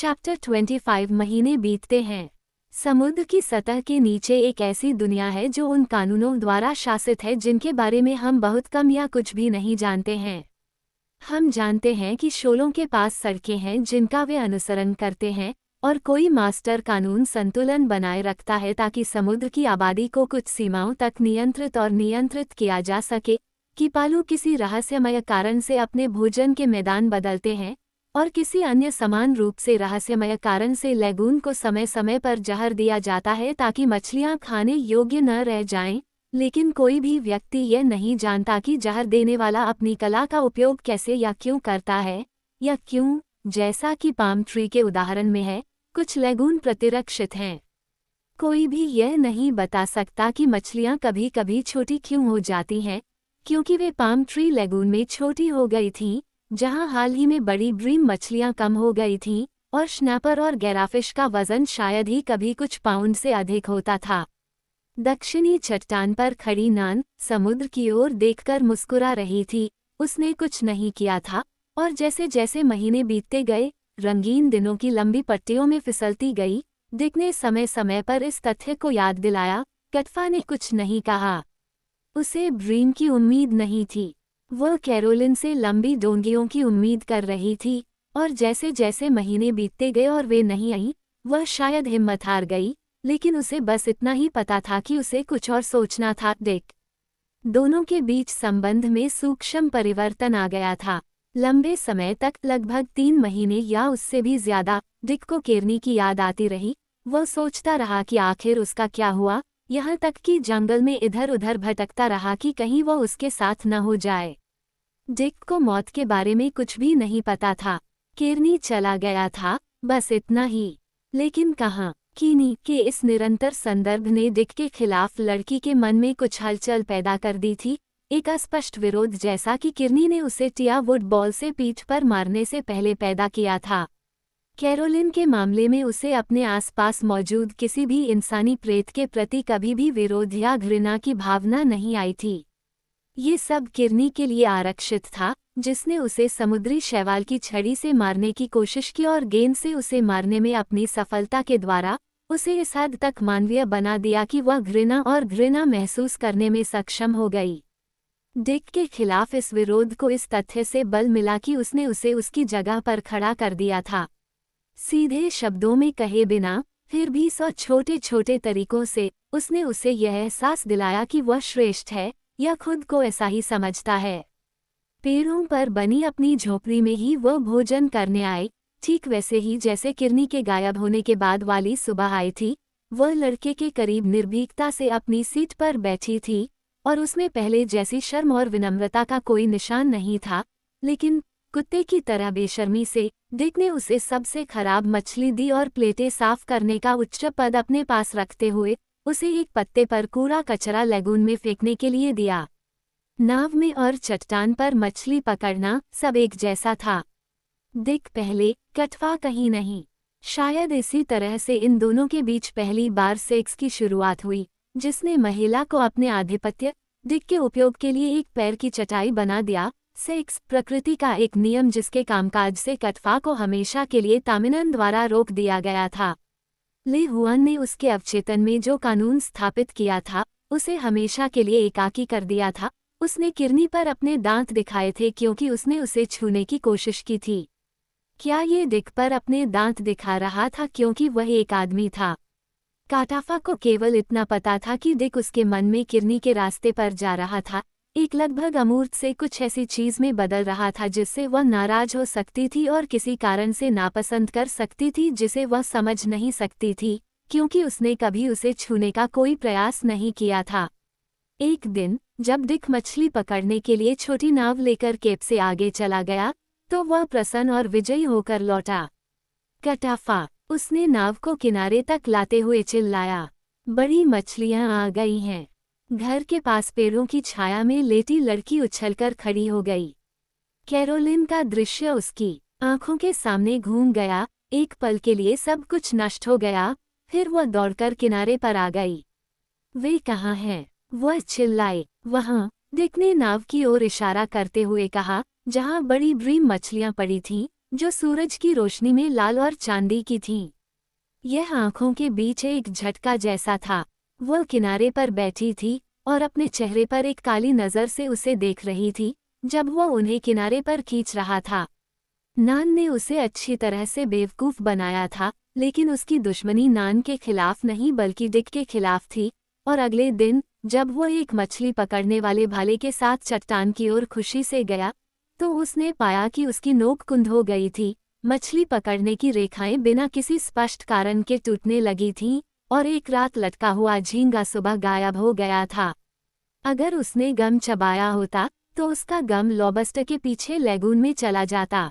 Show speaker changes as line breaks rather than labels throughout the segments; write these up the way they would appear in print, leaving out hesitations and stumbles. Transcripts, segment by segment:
Chapter 25 महीने बीतते हैं। समुद्र की सतह के नीचे एक ऐसी दुनिया है जो उन कानूनों द्वारा शासित है जिनके बारे में हम बहुत कम या कुछ भी नहीं जानते हैं। हम जानते हैं कि शोलों के पास सड़कें हैं जिनका वे अनुसरण करते हैं और कोई मास्टर कानून संतुलन बनाए रखता है ताकि समुद्र की आबादी को कुछ सीमाओं तक नियंत्रित किया जा सके। कि पालू किसी रहस्यमय कारण से अपने भोजन के मैदान बदलते हैं और किसी अन्य समान रूप से रहस्यमय कारण से लैगून को समय समय पर जहर दिया जाता है ताकि मछलियां खाने योग्य न रह जाएं, लेकिन कोई भी व्यक्ति यह नहीं जानता कि जहर देने वाला अपनी कला का उपयोग कैसे या क्यों करता है, या क्यों, जैसा कि पाम ट्री के उदाहरण में है, कुछ लैगून प्रतिरक्षित हैं। कोई भी यह नहीं बता सकता कि मछलियां कभी कभी छोटी क्यों हो जाती हैं, क्योंकि वे पाम ट्री लैगून में छोटी हो गई थीं, जहां हाल ही में बड़ी ब्रीम मछलियां कम हो गई थीं और स्नैपर और गैराफिश का वजन शायद ही कभी कुछ पाउंड से अधिक होता था। दक्षिणी चट्टान पर खड़ी नान समुद्र की ओर देखकर मुस्कुरा रही थी। उसने कुछ नहीं किया था और जैसे जैसे महीने बीतते गए, रंगीन दिनों की लंबी पट्टियों में फिसलती गई। डिक ने समय समय पर इस तथ्य को याद दिलाया। कटफा ने कुछ नहीं कहा। उसे ब्रीम की उम्मीद नहीं थी। वह कैरोलिन से लंबी डोंगियों की उम्मीद कर रही थी, और जैसे जैसे महीने बीतते गए और वे नहीं आई, वह शायद हिम्मत हार गई, लेकिन उसे बस इतना ही पता था कि उसे कुछ और सोचना था। डिक दोनों के बीच संबंध में सूक्ष्म परिवर्तन आ गया था। लंबे समय तक, लगभग 3 महीने या उससे भी ज्यादा, डिक को केरनी की याद आती रही। वह सोचता रहा कि आखिर उसका क्या हुआ, यहाँ तक कि जंगल में इधर उधर भटकता रहा कि कहीं वह उसके साथ न हो जाए। डिक को मौत के बारे में कुछ भी नहीं पता था। केरनी चला गया था, बस इतना ही। लेकिन कहाँ? कीनी के इस निरंतर संदर्भ ने डिक के खिलाफ लड़की के मन में कुछ हलचल पैदा कर दी थी, एक अस्पष्ट विरोध जैसा कि किरनी ने उसे टिया वुड बॉल से पीठ पर मारने से पहले पैदा किया था। कैरोलिन के मामले में उसे अपने आसपास मौजूद किसी भी इंसानी प्रेत के प्रति कभी भी विरोध या घृणा की भावना नहीं आई थी। ये सब किरनी के लिए आरक्षित था, जिसने उसे समुद्री शैवाल की छड़ी से मारने की कोशिश की और गेंद से उसे मारने में अपनी सफलता के द्वारा उसे इस हद तक मानवीय बना दिया कि वह घृणा महसूस करने में सक्षम हो गई। डिक के खिलाफ इस विरोध को इस तथ्य से बल मिला कि उसने उसे उसकी जगह पर खड़ा कर दिया था। सीधे शब्दों में कहे बिना, फिर भी 100 छोटे छोटे तरीकों से उसने उसे यह एहसास दिलाया कि वह श्रेष्ठ है, या खुद को ऐसा ही समझता है। पेड़ों पर बनी अपनी झोपड़ी में ही वह भोजन करने आए, ठीक वैसे ही जैसे किरनी के गायब होने के बाद वाली सुबह आई थी। वह लड़के के करीब निर्भीकता से अपनी सीट पर बैठी थी, और उसमें पहले जैसी शर्म और विनम्रता का कोई निशान नहीं था, लेकिन कुत्ते की तरह बेशर्मी से डिक ने उसे सबसे खराब मछली दी और प्लेटें साफ करने का उच्च पद अपने पास रखते हुए उसे एक पत्ते पर कूड़ा कचरा लैगून में फेंकने के लिए दिया। नाव में और चट्टान पर मछली पकड़ना सब एक जैसा था। डिक पहले, कटफा कहीं नहीं। शायद इसी तरह से इन दोनों के बीच पहली बार सेक्स की शुरुआत हुई, जिसने महिला को अपने आधिपत्य, डिक के उपयोग के लिए एक पैर की चटाई बना दिया। सेक्स प्रकृति का एक नियम जिसके कामकाज से कटफा को हमेशा के लिए तामिनन द्वारा रोक दिया गया था। ले हुआन ने उसके अवचेतन में जो कानून स्थापित किया था, उसे हमेशा के लिए एकाकी कर दिया था। उसने किरनी पर अपने दांत दिखाए थे क्योंकि उसने उसे छूने की कोशिश की थी। क्या ये डिक पर अपने दांत दिखा रहा था क्योंकि वह एक आदमी था? काटाफा को केवल इतना पता था कि डिक उसके मन में किरनी के रास्ते पर जा रहा था, एक लगभग अमूर्त से कुछ ऐसी चीज में बदल रहा था जिससे वह नाराज हो सकती थी और किसी कारण से नापसंद कर सकती थी जिसे वह समझ नहीं सकती थी, क्योंकि उसने कभी उसे छूने का कोई प्रयास नहीं किया था। एक दिन, जब डिक मछली पकड़ने के लिए छोटी नाव लेकर केप से आगे चला गया, तो वह प्रसन्न और विजयी होकर लौटा। कटाफा, उसने नाव को किनारे तक लाते हुए चिल्लाया, बड़ी मछलियां आ गई हैं। घर के पास पेड़ों की छाया में लेटी लड़की उछलकर खड़ी हो गई। कैरोलिन का दृश्य उसकी आंखों के सामने घूम गया। एक पल के लिए सब कुछ नष्ट हो गया, फिर वह दौड़कर किनारे पर आ गई। वे कहाँ हैं? वह चिल्लाए। वहाँ, डिक ने नाव की ओर इशारा करते हुए कहा, जहाँ बड़ी ब्रीम मछलियां पड़ी थीं। जो सूरज की रोशनी में लाल और चांदी की थीं। यह आंखों के बीच एक झटका जैसा था। वह किनारे पर बैठी थी और अपने चेहरे पर एक काली नज़र से उसे देख रही थी जब वह उन्हें किनारे पर खींच रहा था। नान ने उसे अच्छी तरह से बेवकूफ़ बनाया था, लेकिन उसकी दुश्मनी नान के खिलाफ नहीं बल्कि डिक के खिलाफ थी। और अगले दिन जब वह एक मछली पकड़ने वाले भाले के साथ चट्टान की ओर खुशी से गया तो उसने पाया कि उसकी नोक कुंद हो गई थी। मछली पकड़ने की रेखाएं बिना किसी स्पष्ट कारण के टूटने लगी थीं और एक रात लटका हुआ झींगा सुबह गायब हो गया था। अगर उसने गम चबाया होता तो उसका गम लॉबस्टर के पीछे लैगून में चला जाता।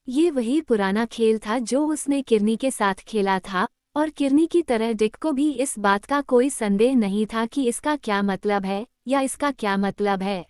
ये वही पुराना खेल था जो उसने किरनी के साथ खेला था, और किरनी की तरह डिक को भी इस बात का कोई संदेह नहीं था कि इसका क्या मतलब है या इसका क्या मतलब है।